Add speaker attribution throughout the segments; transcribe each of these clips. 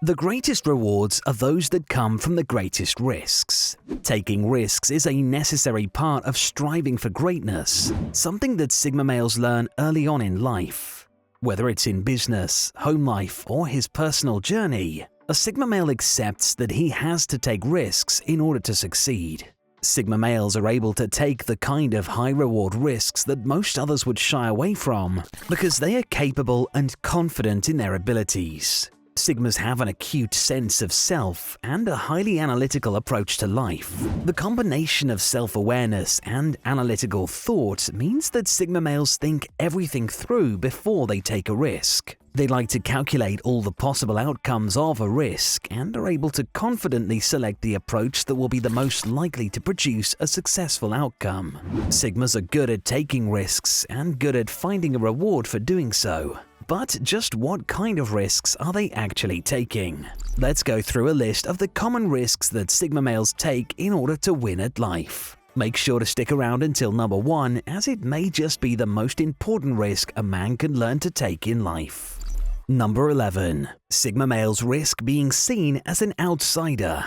Speaker 1: The greatest rewards are those that come from the greatest risks. Taking risks is a necessary part of striving for greatness, something that Sigma males learn early on in life. Whether it's in business, home life, or his personal journey, a Sigma male accepts that he has to take risks in order to succeed. Sigma males are able to take the kind of high-reward risks that most others would shy away from because they are capable and confident in their abilities. Sigmas have an acute sense of self and a highly analytical approach to life. The combination of self-awareness and analytical thought means that Sigma males think everything through before they take a risk. They like to calculate all the possible outcomes of a risk and are able to confidently select the approach that will be the most likely to produce a successful outcome. Sigmas are good at taking risks and good at finding a reward for doing so. But just what kind of risks are they actually taking? Let's go through a list of the common risks that Sigma males take in order to win at life. Make sure to stick around until number 1, as it may just be the most important risk a man can learn to take in life. Number 11. Sigma males risk being seen as an outsider.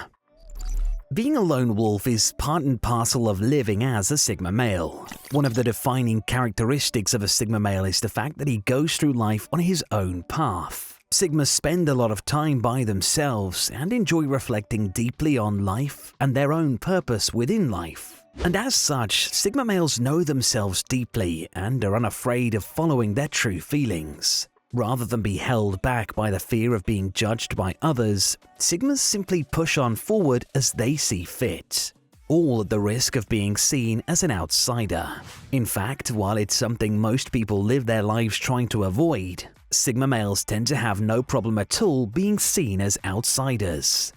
Speaker 1: Being a lone wolf is part and parcel of living as a Sigma male. One of the defining characteristics of a Sigma male is the fact that he goes through life on his own path. Sigmas spend a lot of time by themselves and enjoy reflecting deeply on life and their own purpose within life. And as such, Sigma males know themselves deeply and are unafraid of following their true feelings. Rather than be held back by the fear of being judged by others, Sigmas simply push on forward as they see fit, all at the risk of being seen as an outsider. In fact, while it's something most people live their lives trying to avoid, Sigma males tend to have no problem at all being seen as outsiders.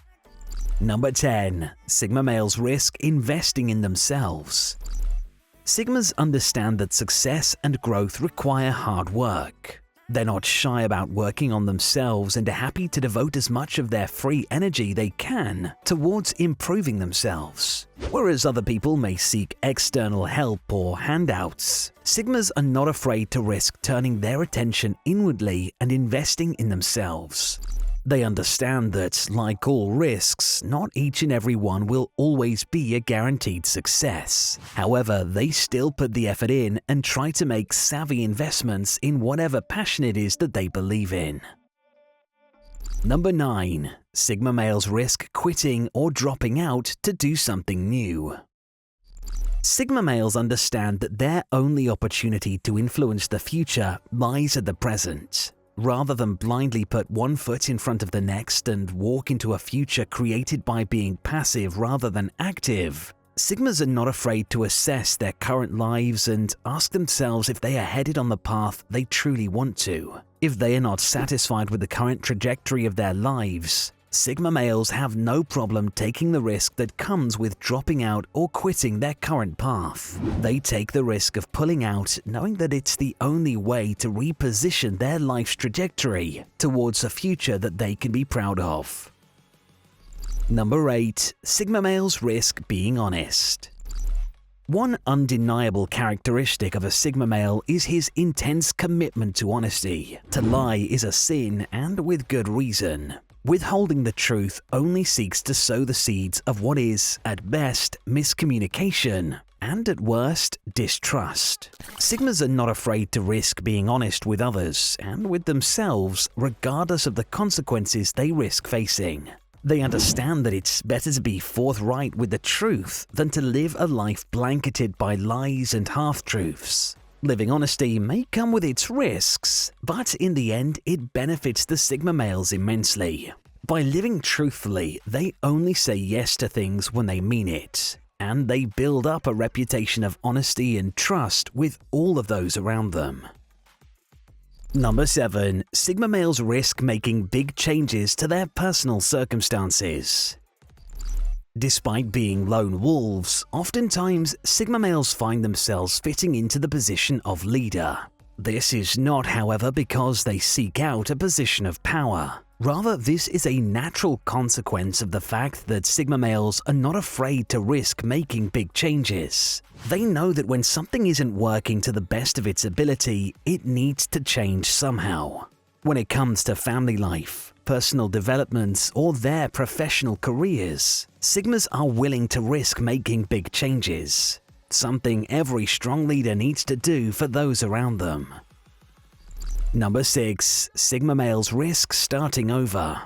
Speaker 1: Number 10. Sigma males risk investing in themselves. Sigmas understand that success and growth require hard work. They're not shy about working on themselves and are happy to devote as much of their free energy they can towards improving themselves. Whereas other people may seek external help or handouts, Sigmas are not afraid to risk turning their attention inwardly and investing in themselves. They understand that, like all risks, not each and every one will always be a guaranteed success. However, they still put the effort in and try to make savvy investments in whatever passion it is that they believe in. Number 9. Sigma males risk quitting or dropping out to do something new. Sigma males understand that their only opportunity to influence the future lies at the present. Rather than blindly put one foot in front of the next and walk into a future created by being passive rather than active, Sigmas are not afraid to assess their current lives and ask themselves if they are headed on the path they truly want to. If they are not satisfied with the current trajectory of their lives, Sigma males have no problem taking the risk that comes with dropping out or quitting their current path. They take the risk of pulling out, knowing that it's the only way to reposition their life's trajectory towards a future that they can be proud of. Number 8. Sigma males risk being honest. One undeniable characteristic of a Sigma male is his intense commitment to honesty. To lie is a sin, and with good reason. Withholding the truth only seeks to sow the seeds of what is, at best, miscommunication, and at worst, distrust. Sigmas are not afraid to risk being honest with others and with themselves, regardless of the consequences they risk facing. They understand that it's better to be forthright with the truth than to live a life blanketed by lies and half-truths. Living honesty may come with its risks, but in the end it benefits the Sigma males immensely. By living truthfully, they only say yes to things when they mean it, and they build up a reputation of honesty and trust with all of those around them. Number 7. Sigma males risk making big changes to their personal circumstances. Despite being lone wolves, oftentimes Sigma males find themselves fitting into the position of leader. This is not, however, because they seek out a position of power. Rather, this is a natural consequence of the fact that Sigma males are not afraid to risk making big changes. They know that when something isn't working to the best of its ability, it needs to change somehow. When it comes to family life, personal development, or their professional careers, Sigmas are willing to risk making big changes, something every strong leader needs to do for those around them. Number 6. Sigma males risk starting over.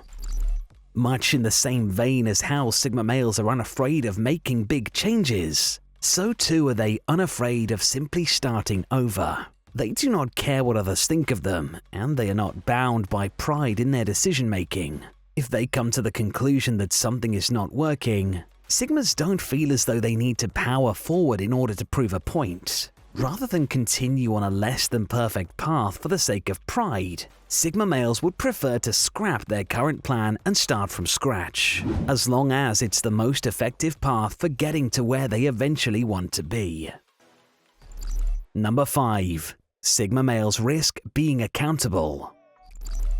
Speaker 1: Much in the same vein as how Sigma males are unafraid of making big changes, so too are they unafraid of simply starting over. They do not care what others think of them, and they are not bound by pride in their decision-making. If they come to the conclusion that something is not working, Sigmas don't feel as though they need to power forward in order to prove a point. Rather than continue on a less than perfect path for the sake of pride, Sigma males would prefer to scrap their current plan and start from scratch, as long as it's the most effective path for getting to where they eventually want to be. Number 5. Sigma males risk being accountable.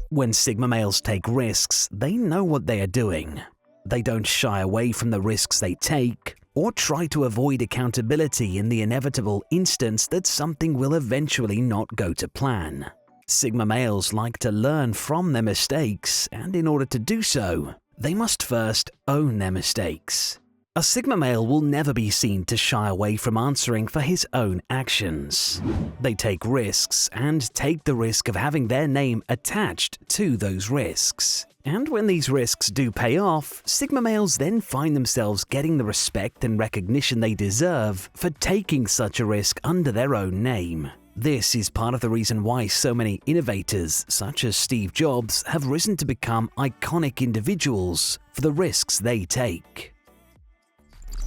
Speaker 1: When Sigma males take risks, they know what they are doing. They don't shy away from the risks they take, or try to avoid accountability in the inevitable instance that something will eventually not go to plan. Sigma males like to learn from their mistakes, and in order to do so, they must first own their mistakes. A Sigma male will never be seen to shy away from answering for his own actions. They take risks and take the risk of having their name attached to those risks. And when these risks do pay off, Sigma males then find themselves getting the respect and recognition they deserve for taking such a risk under their own name. This is part of the reason why so many innovators, such as Steve Jobs, have risen to become iconic individuals for the risks they take.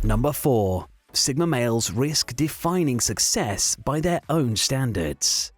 Speaker 1: Number 4. Sigma males risk defining success by their own standards.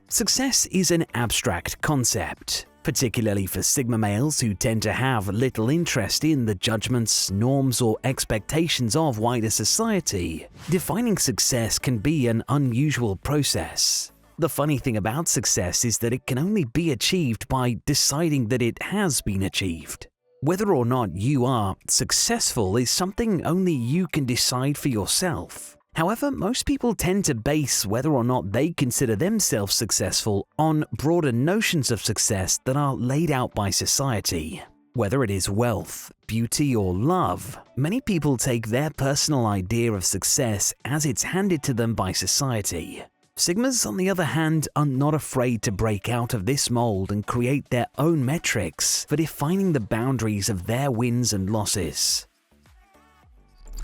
Speaker 1: Success is an abstract concept, particularly for Sigma males who tend to have little interest in the judgments, norms, or expectations of wider society. Defining success can be an unusual process. The funny thing about success is that it can only be achieved by deciding that it has been achieved. Whether or not you are successful is something only you can decide for yourself. However, most people tend to base whether or not they consider themselves successful on broader notions of success that are laid out by society. Whether it is wealth, beauty, or love, many people take their personal idea of success as it's handed to them by society. Sigmas, on the other hand, are not afraid to break out of this mold and create their own metrics for defining the boundaries of their wins and losses.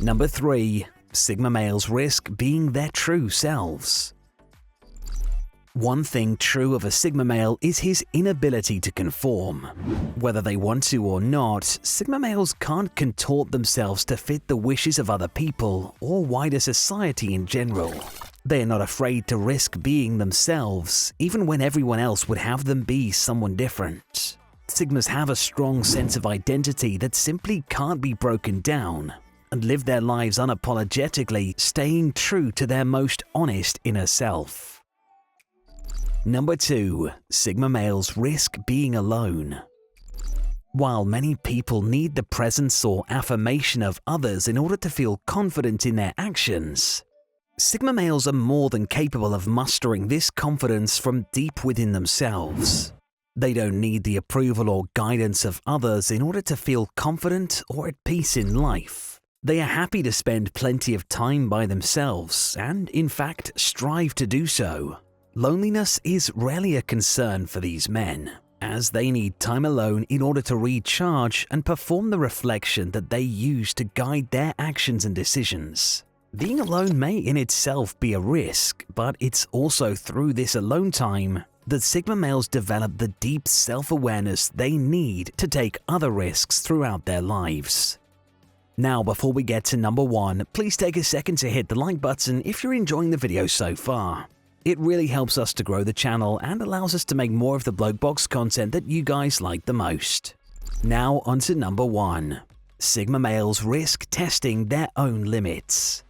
Speaker 1: Number 3. Sigma males risk being their true selves. One thing true of a Sigma male is his inability to conform. Whether they want to or not, Sigma males can't contort themselves to fit the wishes of other people or wider society in general. They are not afraid to risk being themselves, even when everyone else would have them be someone different. Sigmas have a strong sense of identity that simply can't be broken down, and live their lives unapologetically, staying true to their most honest inner self. Number 2. Sigma males risk being alone. While many people need the presence or affirmation of others in order to feel confident in their actions, Sigma males are more than capable of mustering this confidence from deep within themselves. They don't need the approval or guidance of others in order to feel confident or at peace in life. They are happy to spend plenty of time by themselves and, in fact, strive to do so. Loneliness is rarely a concern for these men, as they need time alone in order to recharge and perform the reflection that they use to guide their actions and decisions. Being alone may in itself be a risk, but it's also through this alone time that Sigma males develop the deep self-awareness they need to take other risks throughout their lives. Now, before we get to number 1, please take a second to hit the like button if you're enjoying the video so far. It really helps us to grow the channel and allows us to make more of the Bloke Box content that you guys like the most. Now on to number 1. Sigma males risk testing their own limits.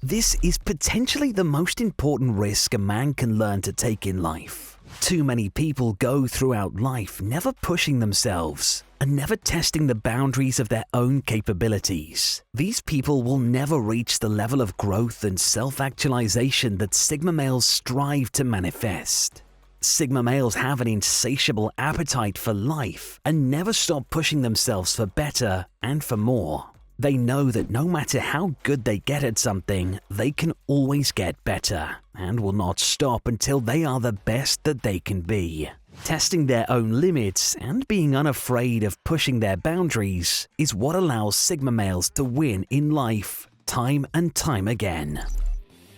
Speaker 1: This is potentially the most important risk a man can learn to take in life. Too many people go throughout life never pushing themselves and never testing the boundaries of their own capabilities. These people will never reach the level of growth and self-actualization that Sigma males strive to manifest. Sigma males have an insatiable appetite for life and never stop pushing themselves for better and for more. They know that no matter how good they get at something, they can always get better and will not stop until they are the best that they can be. Testing their own limits and being unafraid of pushing their boundaries is what allows Sigma males to win in life time and time again.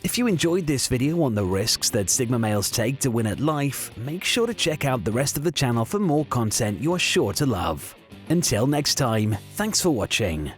Speaker 1: If you enjoyed this video on the risks that Sigma males take to win at life, make sure to check out the rest of the channel for more content you are sure to love. Until next time, thanks for watching.